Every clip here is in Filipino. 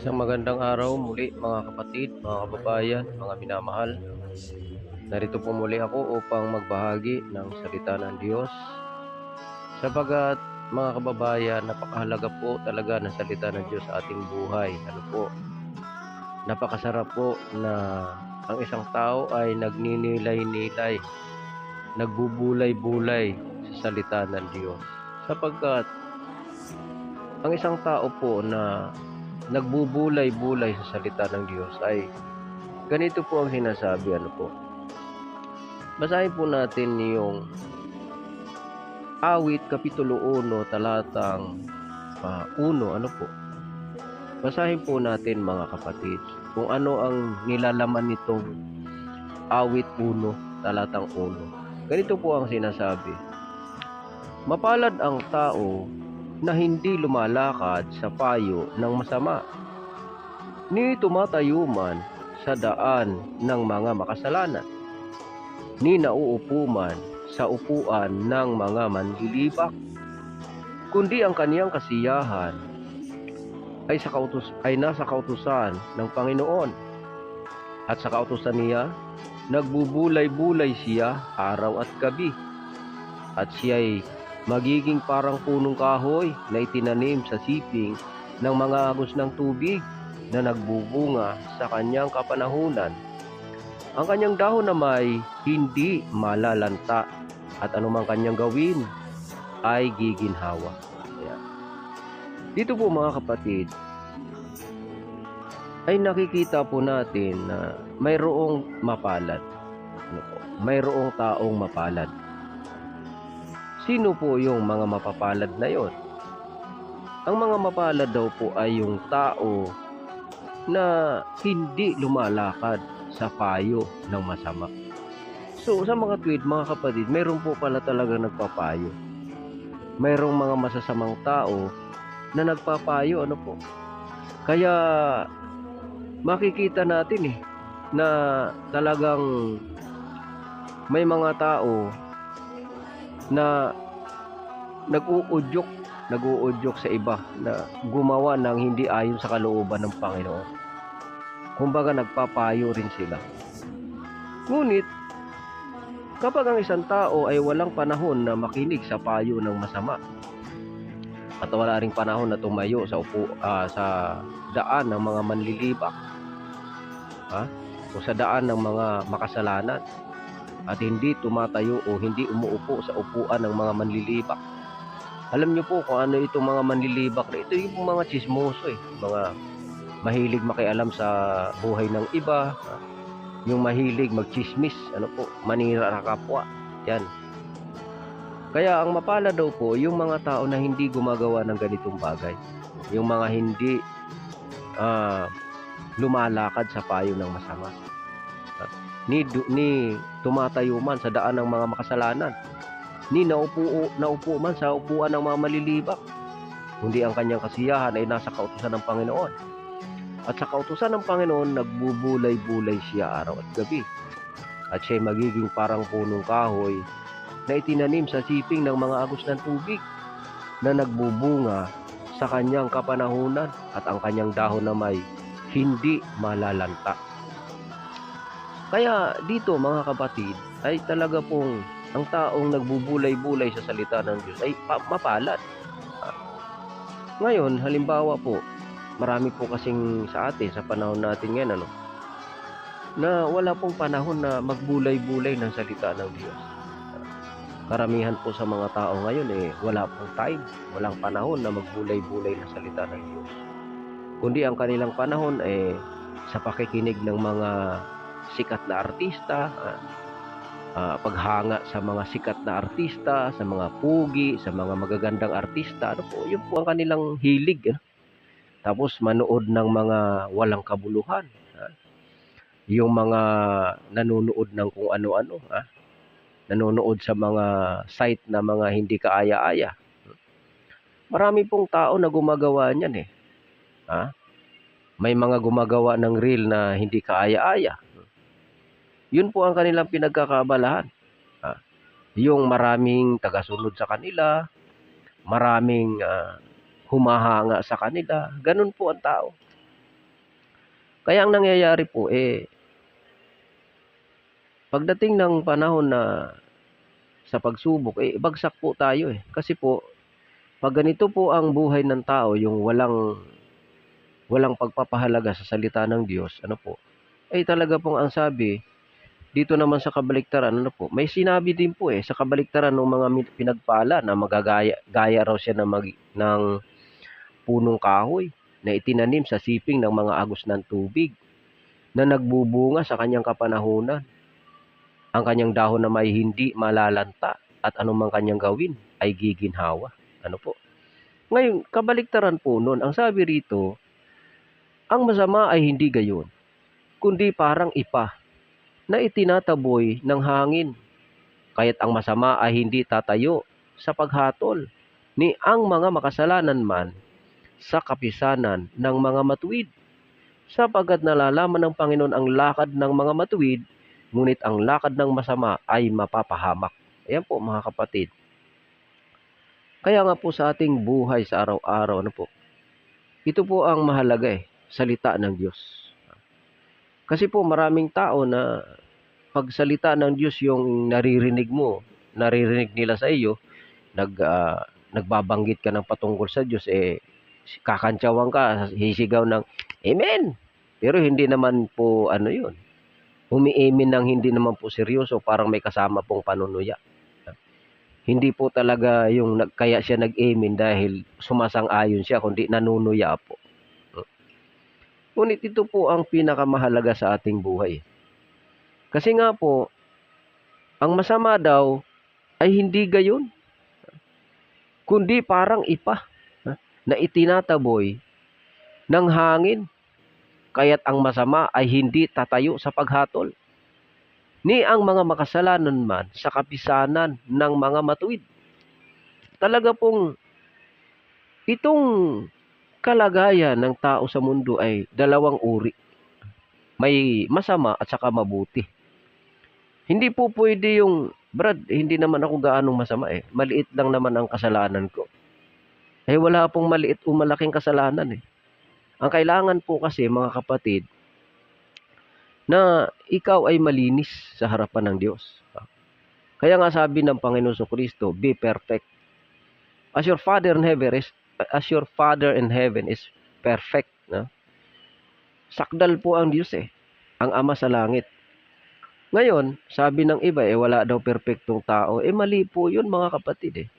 Isang magandang araw muli mga kapatid, mga kababayan, mga minamahal. Narito po muli ako upang magbahagi ng salita ng Diyos. Sapagat mga kababayan, napakahalaga po talaga ng salita ng Diyos sa ating buhay. Napakasarap po na ang isang tao ay nagninilay-nilay, nagbubulay-bulay sa salita ng Diyos. Sapagkat ang isang tao po na nagbubulay-bulay sa salita ng Diyos ay ganito po ang sinasabi, basahin po natin yung Awit Kapitulo 1 talatang 1, Basahin po natin mga kapatid kung ano ang nilalaman nitong Awit 1 talatang 1. Ganito po ang sinasabi: Mapalad ang tao na hindi lumalakad sa payo ng masama, ni tumatayo man sa daan ng mga makasalanan, ni nauupo man sa upuan ng mga manlilibak, kundi ang kaniyang kasiyahan ay nasa kautusan ng Panginoon, at sa kautusan niya nagbubulay-bulay siya araw at gabi, at siya'y magiging parang punong kahoy na itinanim sa siping ng mga agos ng tubig, na nagbubunga sa kanyang kapanahunan. Ang kanyang dahon na may hindi malalanta, at anumang kanyang gawin ay giginhawa. Ayan. Dito po mga kapatid, ay nakikita po natin na mayroong mapalad. Mayroong taong mapalad. Sino po yung mga mapapalad na yon? Ang mga mapalad daw po ay yung tao na hindi lumalakad sa payo ng masama. So sa mga tweet mga kapatid, mayroon po pala talaga nagpapayo. Mayroong mga masasamang tao na nagpapayo, Kaya makikita natin na talagang may mga tao na nag-uudyok sa iba na gumawa ng hindi ayon sa kalooban ng Panginoon. Kumbaga nagpapayo rin sila. Ngunit kapag ang isang tao ay walang panahon na makinig sa payo ng masama, at wala ring panahon na tumayo sa daan ng mga manlilibak, o sa daan ng mga makasalanan, at hindi tumatayo o hindi umuupo sa upuan ng mga manlilibak. Alam niyo po kung ano itong mga manlilibak na ito? Yung mga chismoso, mga mahilig makialam sa buhay ng iba, yung mahilig magchismis, manira ng kapwa. Yan. Kaya ang mapalad daw po yung mga tao na hindi gumagawa ng ganitong bagay, yung mga hindi lumalakad sa payo ng masama, ni tumatayo man sa daan ng mga makasalanan, ni naupo man sa upuan ng mga malilibak, kundi ang kanyang kasiyahan ay nasa kautusan ng Panginoon, at sa kautusan ng Panginoon nagbubulay-bulay siya araw at gabi, at siya'y magiging parang punong kahoy na itinanim sa siping ng mga agos ng tubig, na nagbubunga sa kanyang kapanahunan, at ang kanyang dahon na may hindi malalanta. Kaya dito mga kapatid, ay talaga pong ang taong nagbubulay-bulay sa salita ng Diyos ay mapalad. Ngayon, halimbawa po, marami po kasing sa atin, sa panahon natin ngayon, na wala pong panahon na magbulay-bulay ng salita ng Diyos. Karamihan po sa mga tao ngayon wala pong time, walang panahon na magbulay-bulay ng salita ng Diyos. Kundi ang kanilang panahon sa pakikinig ng mga sikat na artista, paghanga sa mga sikat na artista, sa mga pugi, sa mga magagandang artista, yun po ang kanilang hilig. Tapos manood ng mga walang kabuluhan, yung mga nanonood ng kung ano-ano, nanonood sa mga site na mga hindi kaaya-aya. Marami pong tao na gumagawa niyan May mga gumagawa ng reel na hindi kaaya-aya. Yun po ang kanilang pinagkakaabalahan. Yung maraming tagasunod sa kanila, maraming humahanga sa kanila. Ganun po ang tao. Kaya ang nangyayari po, pagdating ng panahon na sa pagsubok, bagsak po tayo eh. Kasi po, pag ganito po ang buhay ng tao, yung walang pagpapahalaga sa salita ng Diyos, ano po, talaga pong ang sabi, dito naman sa kabaliktaran, ano po, may sinabi din po sa kabaliktaran ng mga pinagpala na gaya raw siya ng punong kahoy na itinanim sa siping ng mga agos ng tubig na nagbubunga sa kanyang kapanahunan. Ang kanyang dahon na may hindi malalanta at anumang kanyang gawin ay giginhawa. Ano po? Ngayon, kabaliktaran po nun, ang sabi rito, ang masama ay hindi gayon, kundi parang ipa na itinataboy ng hangin. Kaya't ang masama ay hindi tatayo sa paghatol, ni ang mga makasalanan man sa kapisanan ng mga matuwid. Sapagkat nalalaman ng Panginoon ang lakad ng mga matuwid, ngunit ang lakad ng masama ay mapapahamak. Ayan po mga kapatid. Kaya nga po sa ating buhay sa araw-araw, ano po, ito po ang mahalaga salita ng Diyos. Kasi po maraming tao na pagsalita ng Diyos yung naririnig nila sa iyo, nagbabanggit ka ng patungkol sa Diyos, kakantsawan ka, hisigaw ng Amen! Pero hindi naman po yun. Umi-amen ng hindi naman po seryoso, parang may kasama pong panunuya. Hindi po talaga kaya siya nag-amen dahil sumasang-ayon siya, kundi nanunuya po. Ngunit ito po ang pinakamahalaga sa ating buhay. Kasi nga po, ang masama daw ay hindi gayon, kundi parang ipa na itinataboy ng hangin. Kaya't ang masama ay hindi tatayo sa paghatol, ni ang mga makasalanan man sa kapisanan ng mga matuwid. Talaga pong itong kalagayan ng tao sa mundo ay dalawang uri. May masama at saka mabuti. Hindi po pwede Brad, hindi naman ako gaanong masama Maliit lang naman ang kasalanan ko. Wala pong maliit o malaking kasalanan Ang kailangan po kasi mga kapatid, na ikaw ay malinis sa harapan ng Diyos. Kaya nga sabi ng Panginoon Kristo, be perfect. As your Father in heaven is perfect. Sakdal po ang Diyos ang Ama sa langit. Ngayon, sabi ng iba wala daw perpektong tao. Mali po yun mga kapatid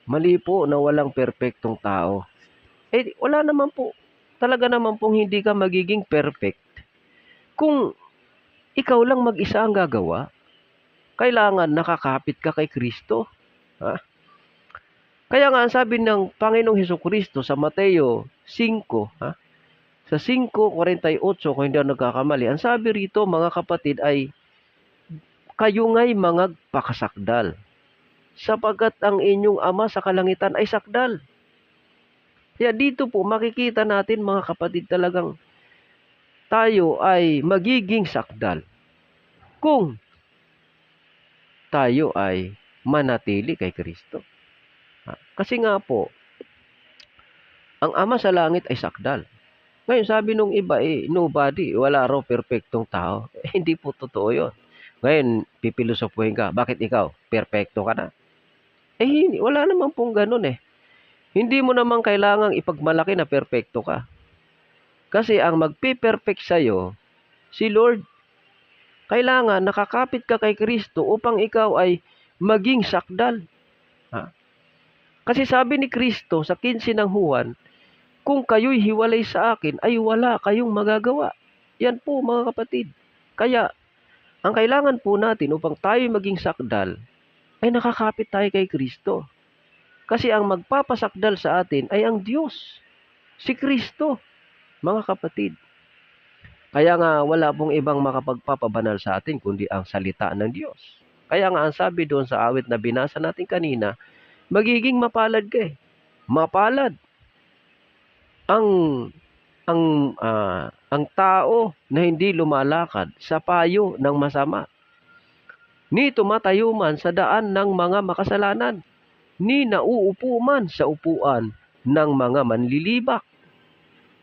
Mali po na walang perpektong tao. Wala naman po. Talaga naman pong hindi ka magiging perfect kung ikaw lang mag-isa ang gagawa. Kailangan nakakapit ka kay Kristo. Kaya nga ang sabi ng Panginoong Hesukristo sa Mateo 5, sa 5:48, kung hindi ako nagkakamali, ang sabi rito mga kapatid ay, kayo nga'y mga pakasakdal, sapagkat ang inyong Ama sa kalangitan ay sakdal. Kaya dito po makikita natin mga kapatid talagang tayo ay magiging sakdal kung tayo ay manatili kay Kristo. Kasi nga po, ang Ama sa langit ay sakdal. Ngayon sabi nung iba nobody, wala raw perpektong tao. Hindi po totoo yun. Ngayon, pipilosopuhin ka, bakit ikaw? Perpekto ka na? Wala naman pong ganun Hindi mo naman kailangang ipagmalaki na perpekto ka. Kasi ang magpiperfect sa'yo, si Lord. Kailangan nakakapit ka kay Kristo upang ikaw ay maging sakdal. Kasi sabi ni Kristo sa 15 ng Juan, kung kayo'y hiwalay sa akin, ay wala kayong magagawa. Yan po mga kapatid. Kaya, ang kailangan po natin upang tayo maging sakdal, ay nakakapit tayo kay Kristo. Kasi ang magpapasakdal sa atin ay ang Diyos, si Kristo, mga kapatid. Kaya nga wala pong ibang makapagpapabanal sa atin kundi ang salita ng Diyos. Kaya nga ang sabi doon sa awit na binasa natin kanina, magiging mapalad ka Mapalad ang tao na hindi lumalakad sa payo ng masama, ni tumatayo man sa daan ng mga makasalanan, ni nauupo man sa upuan ng mga manlilibak,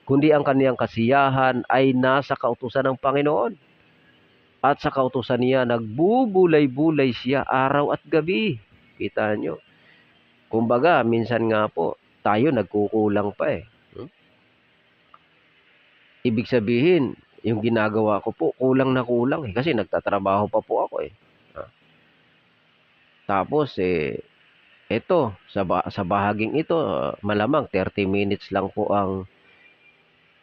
kundi ang kaniyang kasiyahan ay nasa kautusan ng Panginoon. At sa kautusan niya, nagbubulay-bulay siya araw at gabi. Kita nyo? Kumbaga, minsan nga po, tayo nagkukulang pa eh. Ibig sabihin, yung ginagawa ko po, kulang na kulang eh. Kasi nagtatrabaho pa po ako eh. Tapos ito, sa bahaging ito, malamang 30 minutes lang po ang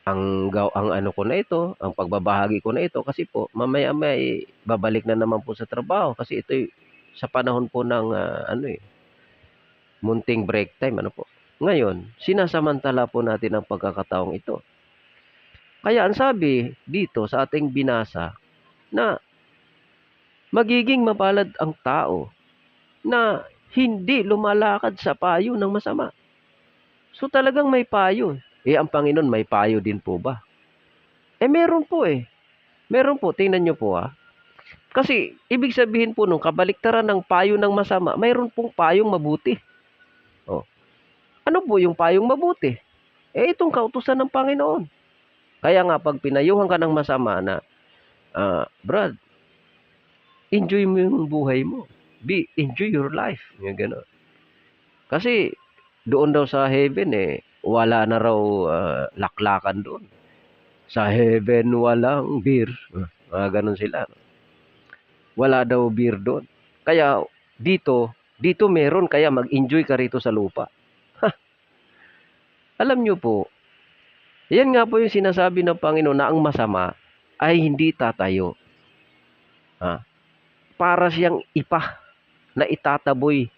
ano ko na ito, ang pagbabahagi ko na ito kasi po mamaya-maya babalik na naman po sa trabaho kasi ito sa panahon po ng munting break time po. Ngayon, sinasamantala po natin ang pagkakataong ito. Kaya ang sabi dito sa ating binasa na magiging mapalad ang tao na hindi lumalakad sa payo ng masama. So talagang may payo. Ang Panginoon may payo din po ba? Meron po Meron po, tingnan nyo po Kasi ibig sabihin po nung kabaliktaran ng payo ng masama, mayroon pong payong mabuti. Ano po yung payong mabuti? Itong kautusan ng Panginoon. Kaya nga pag pinayuhan ka ng masama na, Brad, enjoy mo yung buhay mo. Enjoy your life. Yung gano'n. Kasi doon daw sa heaven wala na raw laklakan doon. Sa heaven walang beer. Ganun sila. Wala daw beer doon. Kaya dito meron, kaya mag-enjoy ka rito sa lupa. Alam nyo po, yan nga po yung sinasabi ng Panginoon na ang masama ay hindi tatayo. Para siyang ipa na itinataboy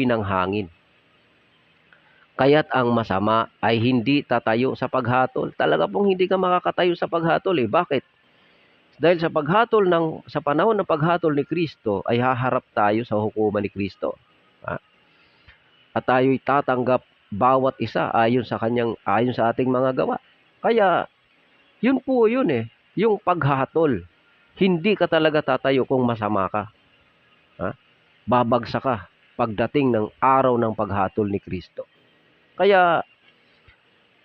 ng hangin. Kaya't ang masama ay hindi tatayo sa paghatol. Talaga pong hindi ka makakatayo sa paghatol Bakit? Dahil sa panahon ng paghatol ni Kristo ay haharap tayo sa hukuman ni Kristo. At tayo'y tatanggap bawat isa ayon sa ating mga gawa. Kaya yun po yun yung paghatol. Hindi ka talaga tatayo kung masama ka. Babagsak ka pagdating ng araw ng paghatol ni Kristo. Kaya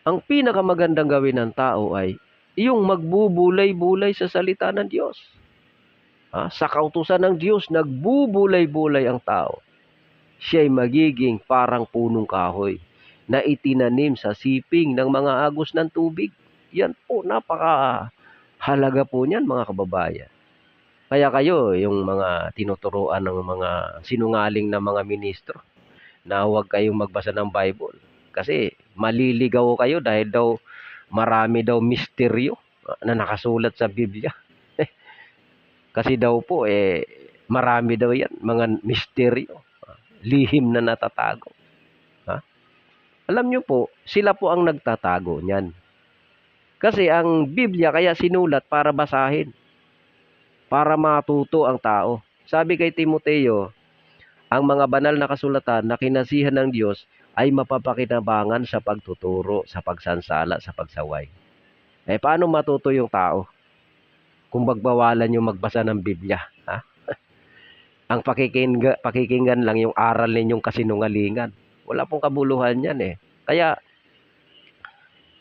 ang pinakamagandang gawin ng tao ay yung magbubulay-bulay sa salita ng Diyos. Sa kautusan ng Diyos, nagbubulay-bulay ang tao. Siya'y magiging parang punong kahoy na itinanim sa siping ng mga agos ng tubig. Yan po, napakahalaga po niyan mga kababayan. Kaya kayo, yung mga tinuturuan ng mga sinungaling na mga ministro, na huwag kayong magbasa ng Bible. Kasi maliligaw kayo dahil daw marami daw misteryo na nakasulat sa Biblia. Kasi daw po, marami daw yan, mga misteryo, lihim na natatago. Alam nyo po, sila po ang nagtatago niyan. Kasi ang Biblia kaya sinulat para basahin. Para matuto ang tao. Sabi kay Timoteo, ang mga banal na kasulatan na kinasihan ng Diyos ay mapapakinabangan sa pagtuturo, sa pagsansala, sa pagsaway. Paano matuto yung tao? Kung magbawalan yung magbasa ng Biblia. Ang pakikinggan lang yung aral ninyong kasinungalingan. Wala pong kabuluhan yan Kaya,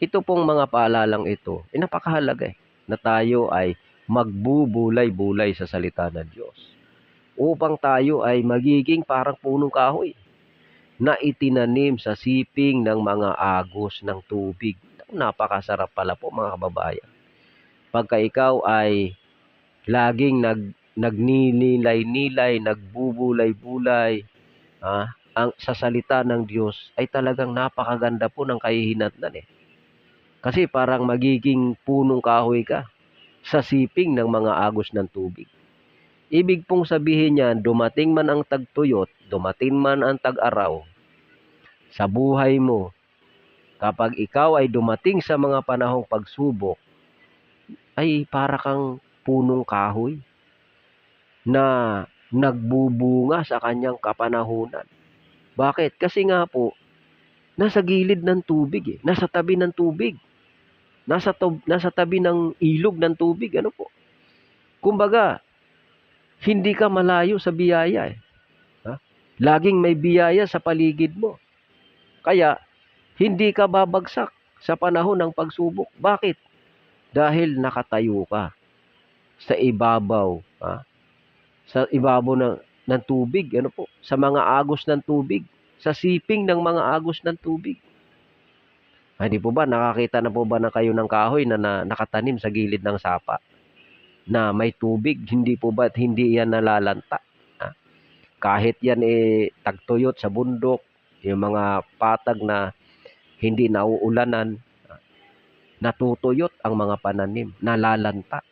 ito pong mga paalalang ito, napakahalaga na tayo ay magbubulay-bulay sa salita ng Diyos. Upang tayo ay magiging parang punong kahoy na itinanim sa siping ng mga agos ng tubig. Napakasarap pala po mga kababayan. Pagka ikaw ay laging nagninilay-nilay, nagbubulay-bulay, sa salita ng Diyos ay talagang napakaganda po ng kahihinatnan Kasi parang magiging punong kahoy ka sa siping ng mga agos ng tubig. Ibig pong sabihin niyan, dumating man ang tagtuyot, dumating man ang tag-araw, sa buhay mo, kapag ikaw ay dumating sa mga panahong pagsubok, ay para kang punong kahoy na nagbubunga sa kanyang kapanahunan. Bakit? Kasi nga po, nasa gilid ng tubig nasa tabi ng tubig. Nasa tabi ng ilog ng tubig. Ano po? Kumbaga, hindi ka malayo sa biyaya Laging may biyaya sa paligid mo. Kaya, Hindi ka babagsak sa panahon ng pagsubok. Bakit? Dahil nakatayo ka sa ibabaw, sa ibabaw ng tubig, ano po, sa mga agos ng tubig, sa siping ng mga agos ng tubig. Hindi po ba, nakakita na po ba na kayo ng kahoy na nakatanim sa gilid ng sapa? Na may tubig, hindi po ba, hindi yan nalalanta? Kahit yan tagtuyot sa bundok, yung mga patag na hindi nauulanan, natutuyot ang mga pananim, nalalanta.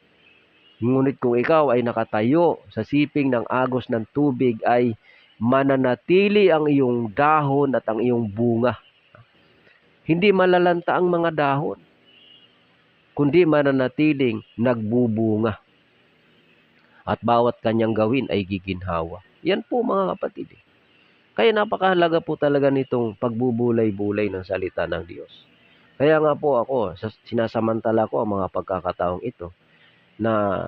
Ngunit kung ikaw ay nakatayo sa siping ng agos ng tubig, ay mananatili ang iyong dahon at ang iyong bunga. Hindi malalanta ang mga dahon, kundi mananatiling nagbubunga. At bawat kanyang gawin ay giginhawa. Yan po mga kapatid. Kaya napakahalaga po talaga nitong pagbubulay-bulay ng salita ng Diyos. Kaya nga po ako, sinasamantala ko ang mga pagkakataong ito na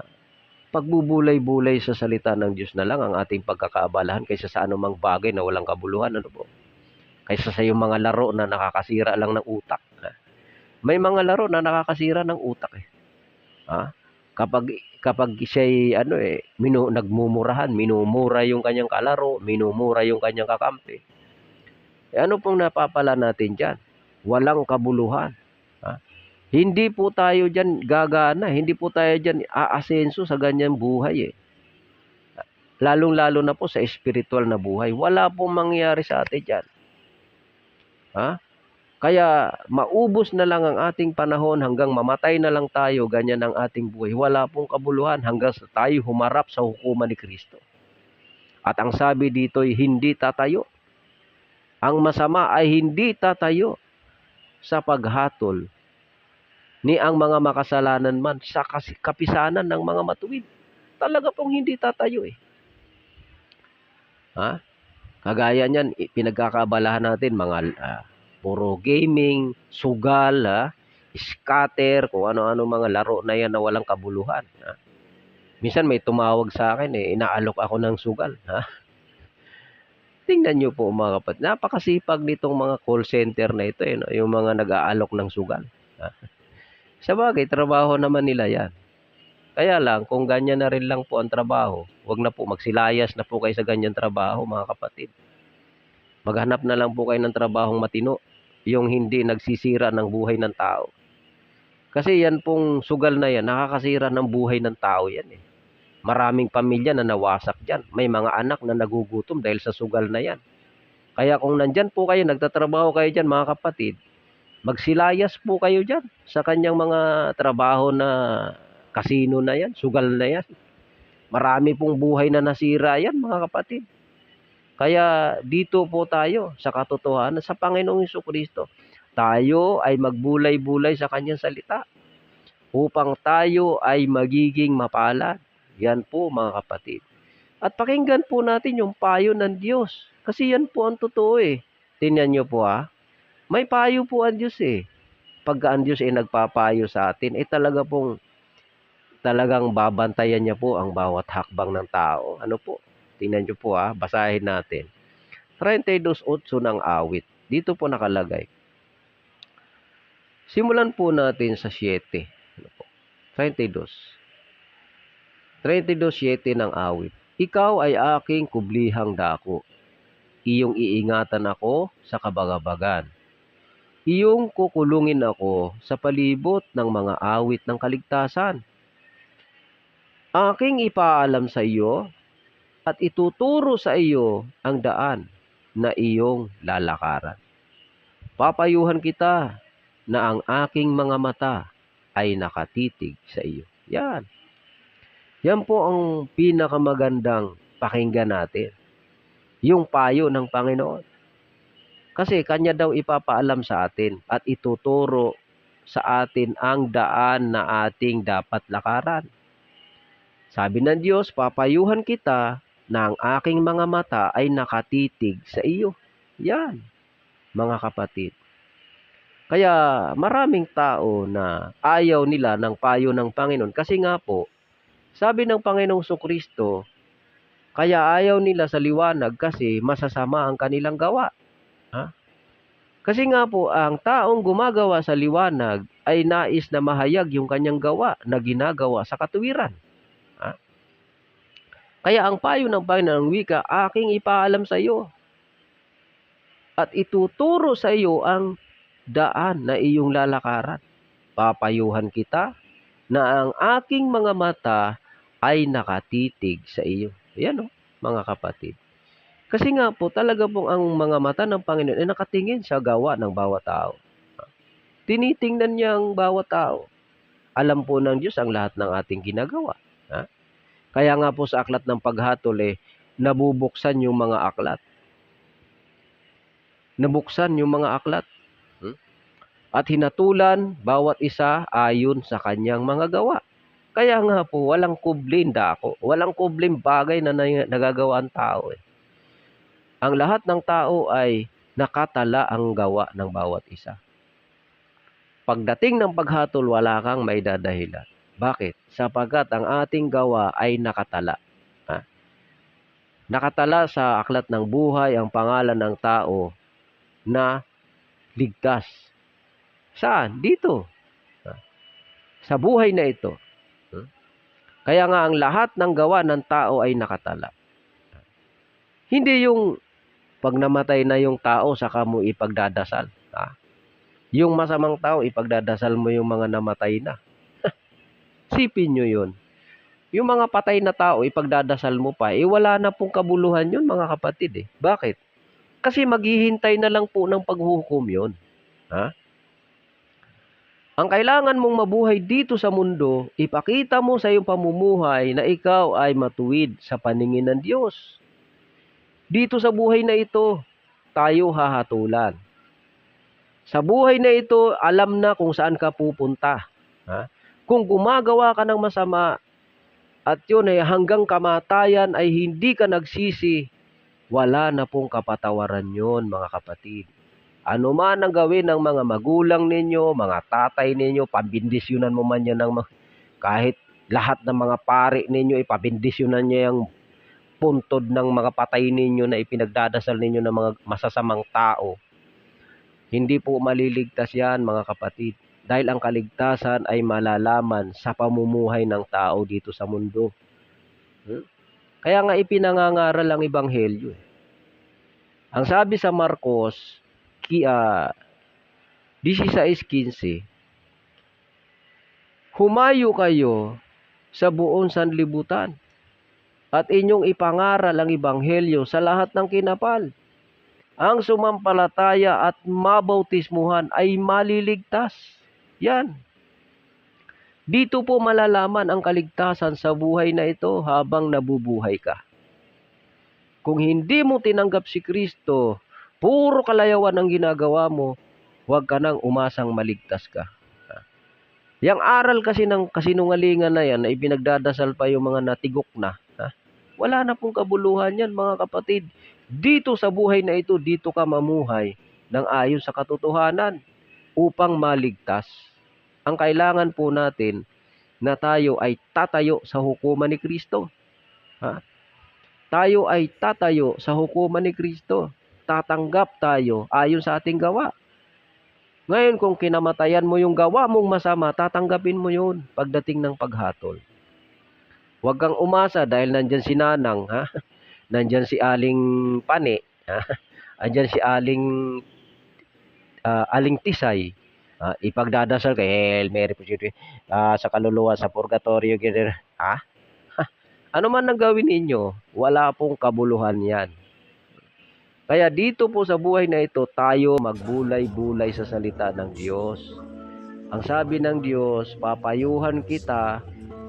pagbubulay-bulay sa salita ng Diyos na lang ang ating pagkakaabalahan kaysa sa anumang bagay na walang kabuluhan. Ano po? Kaysa sa yung mga laro na nakakasira lang ng utak. May mga laro na nakakasira ng utak eh. Kapag siya'y nagmumurahan, minumura yung kanyang kalaro, minumura yung kanyang kakampi. Ano pong napapala natin diyan? Walang kabuluhan. Hindi po tayo diyan gagana, hindi po tayo diyan aasenso sa ganyang buhay eh. Lalong-lalo na po sa spiritual na buhay. Wala pong mangyayari sa atin diyan. Kaya maubos na lang ang ating panahon hanggang mamatay na lang tayo, ganyan ang ating buhay. Wala pong kabuluhan hanggang sa tayo humarap sa hukuman ni Kristo. At ang sabi dito ay hindi tatayo. Ang masama ay hindi tatayo sa paghatol ni ang mga makasalanan man sa kapisanan ng mga matuwid. Talaga pong hindi tatayo eh. Kagaya niyan, pinagkakabalahan natin mga puro gaming, sugal, scatter, kung ano-ano mga laro na yan na walang kabuluhan. Minsan may tumawag sa akin inaalok ako ng sugal. Tingnan nyo po mga kapatid, napakasipag nitong mga call center na ito, yung mga nag-aalok ng sugal. Sa bagay, trabaho naman nila yan. Kaya lang, kung ganyan na rin lang po ang trabaho, wag na po, magsilayas na po kayo sa ganyan trabaho mga kapatid. Maghanap na lang po kayo ng trabahong matino, yung hindi nagsisira ng buhay ng tao. Kasi yan pong sugal na yan, nakakasira ng buhay ng tao yan eh. Maraming pamilya na nawasak dyan. May mga anak na nagugutom dahil sa sugal na yan. Kaya kung nandyan po kayo, nagtatrabaho kayo dyan mga kapatid, magsilayas po kayo dyan sa kanyang mga trabaho na kasino na yan, sugal na yan. Marami pong buhay na nasira yan mga kapatid. Kaya dito po tayo sa katotohanan sa Panginoong Jesucristo. Tayo ay magbulay-bulay sa kanyang salita upang tayo ay magiging mapalad. Yan po mga kapatid. At pakinggan po natin yung payo ng Diyos. Kasi yan po ang totoo eh. Tingnan nyo po may payo po ang Diyos eh. Pagka ang Diyos ay nagpapayo sa atin, talagang babantayan niya po ang bawat hakbang ng tao. Ano po? Tingnan nyo po basahin natin. 32:8 ng awit. Dito po nakalagay. Simulan po natin sa 7. Ano po? 32. 32:7 ng awit. Ikaw ay aking kublihang dako. Iyong iingatan ako sa kabagabagan. Iyong kukulungin ako sa palibot ng mga awit ng kaligtasan. Aking ipaalam sa iyo at ituturo sa iyo ang daan na iyong lalakaran. Papayuhan kita na ang aking mga mata ay nakatitig sa iyo. Yan. Yan po ang pinakamagandang pakinggan natin. Yung payo ng Panginoon. Kasi kanya daw ipapaalam sa atin at ituturo sa atin ang daan na ating dapat lakaran. Sabi ng Diyos, papayuhan kita na ang aking mga mata ay nakatitig sa iyo. Yan, mga kapatid. Kaya maraming tao na ayaw nila ng payo ng Panginoon. Kasi nga po, sabi ng Panginoong Jesucristo, kaya ayaw nila sa liwanag kasi masasama ang kanilang gawa. Kasi nga po, ang taong gumagawa sa liwanag ay nais na mahayag yung kanyang gawa na ginagawa sa katuwiran. Ha? Kaya ang payo ng Panginoon wika, aking ipaalam sa iyo at ituturo sa iyo ang daan na iyong lalakaran. Papayuhan kita na ang aking mga mata ay nakatitig sa iyo. Yan mga kapatid. Kasi nga po, talaga pong ang mga mata ng Panginoon ay nakatingin sa gawa ng bawat tao. Tinitingnan niya ang bawat tao. Alam po ng Diyos ang lahat ng ating ginagawa. Ha? Kaya nga po sa aklat ng paghatol, nabubuksan yung mga aklat. Nabuksan yung mga aklat. At hinatulan bawat isa ayon sa kanyang mga gawa. Kaya nga po, walang kublim dako. Walang kublim bagay na nagagawa ang tao. Ang lahat ng tao ay nakatala ang gawa ng bawat isa. Pagdating ng paghatol, wala kang maidadahilan. Bakit? Sapagkat ang ating gawa ay nakatala. Ha? Nakatala sa aklat ng buhay ang pangalan ng tao na ligtas. Saan? Dito. Ha? Sa buhay na ito. Kaya nga ang lahat ng gawa ng tao ay nakatala. Hindi yung pag namatay na yung tao, saka mo ipagdadasal. Ha? Yung masamang tao, ipagdadasal mo yung mga namatay na. Sipin nyo yun. Yung mga patay na tao, ipagdadasal mo pa, wala na pong kabuluhan yun mga kapatid. Bakit? Kasi maghihintay na lang po ng paghuhukom yun. Ha? Ang kailangan mong mabuhay dito sa mundo, ipakita mo sa iyong pamumuhay na ikaw ay matuwid sa paningin ng Diyos. Dito sa buhay na ito, tayo hahatulan. Sa buhay na ito, alam na kung saan ka pupunta. Ha? Kung gumagawa ka ng masama at yun ay hanggang kamatayan ay hindi ka nagsisi, wala na pong kapatawaran yun mga kapatid. Ano man ang gawin ng mga magulang ninyo, mga tatay ninyo, pabindisyonan mo man yan ng kahit lahat ng mga pari ninyo, ipabindisyonan niyo yung puntod ng mga patay ninyo na ipinagdadasal ninyo ng mga masasamang tao. Hindi po maliligtas yan mga kapatid. Dahil ang kaligtasan ay malalaman sa pamumuhay ng tao dito sa mundo. Kaya nga ipinangangaral ang Ebanghelyo. Ang sabi sa Marcos 16:15, humayo kayo sa buong sanlibutan at inyong ipangaral ang Ebanghelyo sa lahat ng kinapal. Ang sumampalataya at mabautismuhan ay maliligtas. Yan. Dito po malalaman ang kaligtasan sa buhay na ito habang nabubuhay ka. Kung hindi mo tinanggap si Kristo, puro kalayawan ang ginagawa mo, huwag ka nang umasang maligtas ka. Yang aral kasi ng kasinungalingan na yan, na ipinagdadasal pa yung mga natigok na, wala na pong kabuluhan yan mga kapatid. Dito sa buhay na ito, dito ka mamuhay ng ayon sa katotohanan upang maligtas. Ang kailangan po natin na tayo ay tatayo sa hukuman ni Kristo. Ha? Tayo ay tatayo sa hukuman ni Kristo. Tatanggap tayo ayon sa ating gawa. Ngayon kung kinamatayan mo yung gawa mong masama, tatanggapin mo yun pagdating ng paghatol. Huwag kang umasa dahil nandyan si Nanang, ha? Nandyan si Aling Pane, ha? Andyan si Aling Tisay. Ipagdadasal kay Hail Mary po sa kaluluwa sa purgatorio. Ha? Ano man ang gawin ninyo, wala pong kabuluhan yan. Kaya dito po sa buhay na ito, tayo magbulay-bulay sa salita ng Diyos. Ang sabi ng Diyos, papayuhan kita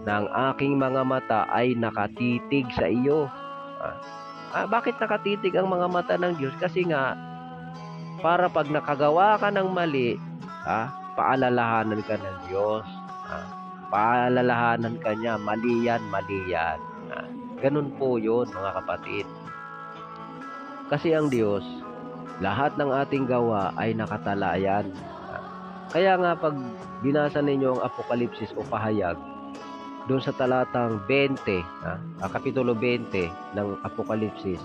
na ang aking mga mata ay nakatitig sa iyo. Bakit nakatitig ang mga mata ng Diyos? Kasi nga, para pag nakagawa ka ng mali, paalalahanan ka ng Diyos. Paalalahanan ka niya, mali yan, mali yan. Ganun po yun mga kapatid. Kasi ang Diyos, lahat ng ating gawa ay nakatala yan. Kaya nga pag binasa ninyo ang Apokalipsis o pahayag, doon sa talatang 20, kapitulo 20 ng Apokalipsis,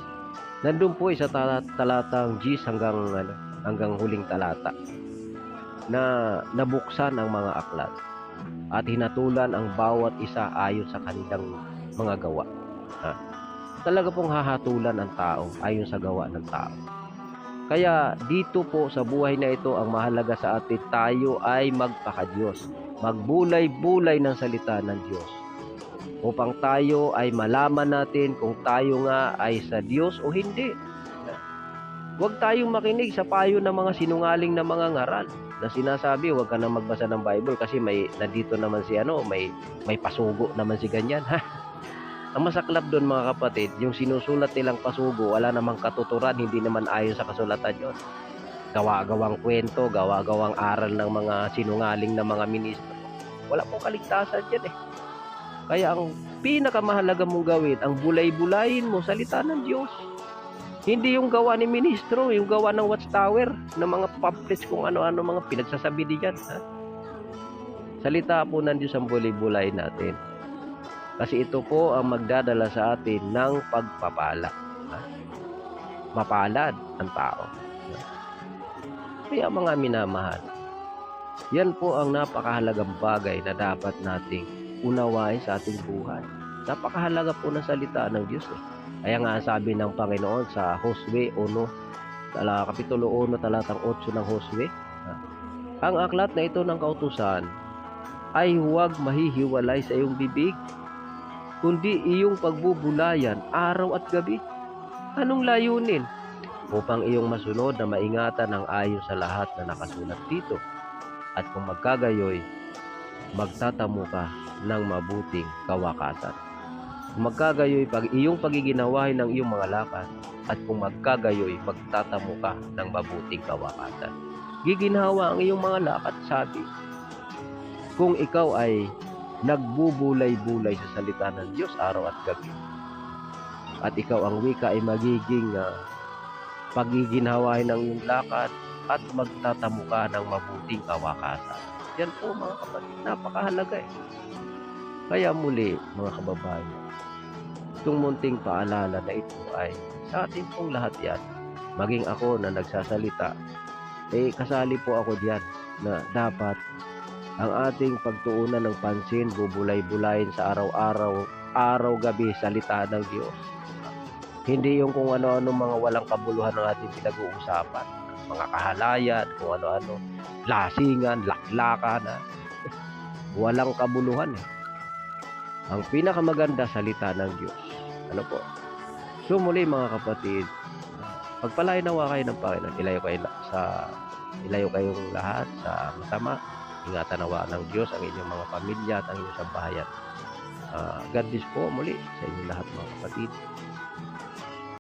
nandun po sa talatang 10 hanggang hanggang huling talata na nabuksan ang mga aklat at hinatulan ang bawat isa ayon sa kanilang mga gawa. Talaga pong hahatulan ang tao ayon sa gawa ng tao. Kaya dito po sa buhay na ito, ang mahalaga sa atin, tayo ay magpakadiyos. Magbulay-bulay ng salita ng Diyos. Upang tayo ay malaman natin kung tayo nga ay sa Diyos o hindi. Huwag tayong makinig sa payo ng mga sinungaling na mga ngaral na sinasabi, huwag ka na magbasa ng Bible kasi nandito naman si may pasugo naman si ganyan. Ang masaklap doon mga kapatid, yung sinusulat nilang pasugo, wala namang katuturan, hindi naman ayon sa kasulatan yon. Gawa-gawang kwento, gawa-gawang aral ng mga sinungaling na mga ministro. Wala pong kaligtasan dyan eh. Kaya ang pinakamahalaga mong gawin, ang bulay-bulayin mo, salita ng Diyos. Hindi yung gawa ni ministro, yung gawa ng watchtower, ng mga pamphlets kung ano-ano mga pinagsasabi diyan. Salita po ng Diyos ang bulay-bulay natin. Kasi ito po ang magdadala sa atin ng pagpapala. Mapalad ang tao. Kaya mga minamahal, yan po ang napakahalagang bagay na dapat nating unawain sa ating buhay. Napakahalaga po ng salita ng Diyos. Kaya nga sabi ng Panginoon sa Josue 1, Kapitulo 1, talatang 8 ng Josue, ang aklat na ito ng kautusan ay huwag mahihiwalay sa iyong bibig, kundi iyong pagbubulayan araw at gabi. Anong layunin? Upang iyong masunod na maingatan ang ayon sa lahat na nakasulat dito. At kung magkagayoy, magtatamo ka ng mabuting kawakasan. Kung magkagayoy, iyong pagiginawahin ng iyong mga lakad, at kung magkagayoy, magtatamo ka ng mabuting kawakasan. Giginhawa ang iyong mga lakad, sabi. Kung ikaw ay nagbubulay-bulay sa salita ng Diyos araw at gabi, at ikaw ang wika ay magiging pagiginhawain ng iyong lakad at magtatamo ka ng mabuting kawakasan. Yan po mga kapatid, napakahalaga eh. Kaya muli mga kababayan, itong munting paalala na ito ay sa atin pong lahat yan. Maging ako na nagsasalita, kasali po ako diyan na dapat ang ating pagtuunan ng pansin, bubulay-bulayin sa araw-araw, araw-gabi, salita ng Diyos. Hindi yung kung ano-ano mga walang kabuluhan ng ating pinag-uusapan. Mga kahalayan, kung ano-ano, lasingan, laklakan. Walang kabuluhan eh. Ang pinakamaganda, salita ng Diyos. Ano po? So muli mga kapatid, pagpalain nawa kayo ng Panginoon, ilayo kayong lahat sa masama. Ingatan nawa ng Diyos ang inyong mga pamilya at ang inyong sambahayan. God bless po muli sa inyong lahat mga kapatid.